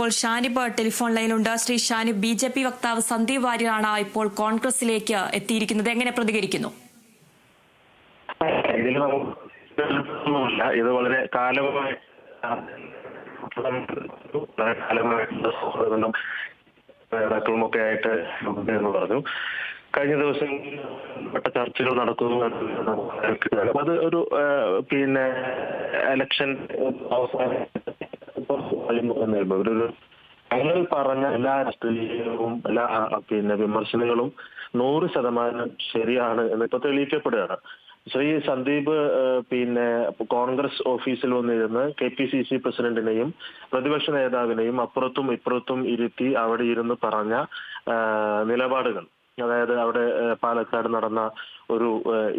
ഇപ്പോൾ Shanib telephone ലൈനിലുണ്ട്. Shri Shanib, BJP വക്താവ് സന്ദീപ് വാര്യറാണ് ഇപ്പോൾ കോൺഗ്രസിലേക്ക് എത്തിയിരിക്കുന്നത്. എങ്ങനെ പ്രതികരിക്കുന്നു? ഇത് വളരെ കാലമായിട്ടുള്ള നേതാക്കളുമൊക്കെ ആയിട്ട് എന്ന് പറഞ്ഞു. കഴിഞ്ഞ ദിവസം ചർച്ചകൾ നടക്കുന്നു. അത് ഒരു എലക്ഷൻ അവസാനം ഞങ്ങൾ പറഞ്ഞ എല്ലാ രാഷ്ട്രീയവും എല്ലാ വിമർശനങ്ങളും 100% ശരിയാണ് എന്ന് ഇപ്പൊ തെളിയിക്കപ്പെടുകയാണ്. ശ്രീ സന്ദീപ് കോൺഗ്രസ് ഓഫീസിൽ വന്നിരുന്ന് KPCC പ്രസിഡന്റിനെയും പ്രതിപക്ഷ നേതാവിനെയും അപ്പുറത്തും ഇപ്പുറത്തും ഇരുത്തി അവിടെ ഇരുന്ന് പറഞ്ഞ നിലപാടുകൾ, അതായത് അവിടെ പാലക്കാട് നടന്ന ഒരു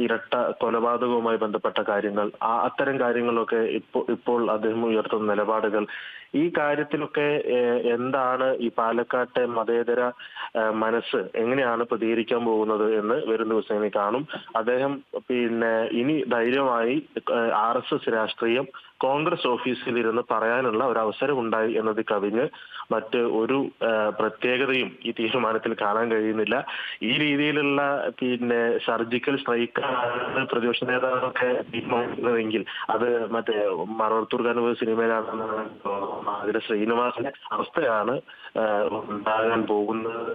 ഇരട്ട കൊലപാതകവുമായി ബന്ധപ്പെട്ട കാര്യങ്ങൾ, അത്തരം കാര്യങ്ങളൊക്കെ ഇപ്പോൾ അദ്ദേഹം ഉയർത്തുന്ന നിലപാടുകൾ, ഈ കാര്യത്തിലൊക്കെ എന്താണ് ഈ പാലക്കാട്ടെ മതേതര മനസ്സ് എങ്ങനെയാണ് പ്രതികരിക്കാൻ പോകുന്നത് എന്ന് വരും ദിവസങ്ങളിൽ കാണും. അദ്ദേഹം ഇനി ധൈര്യമായി RSS രാഷ്ട്രീയം കോൺഗ്രസ് ഓഫീസിൽ ഇരുന്ന് പറയാനുള്ള ഒരു അവസരം ഉണ്ടായി എന്നത് കവിഞ്ഞ് മറ്റ് ഒരു പ്രത്യേകതയും ഈ തീരുമാനത്തിൽ കാണാൻ കഴിയുന്നില്ല. ഈ രീതിയിലുള്ള സർജിക്കൽ സ്ട്രൈക്കാണ് പ്രതിപക്ഷ നേതാവൊക്കെ തീരുമാനിക്കുന്നതെങ്കിൽ അത് മറ്റേ മറവത്തൂർ കനവ് സിനിമയിലാണെന്നാണ് അതിലെ ശ്രീനിവാസന്റെ അവസ്ഥയാണ് ഉണ്ടാകാൻ പോകുന്നത്.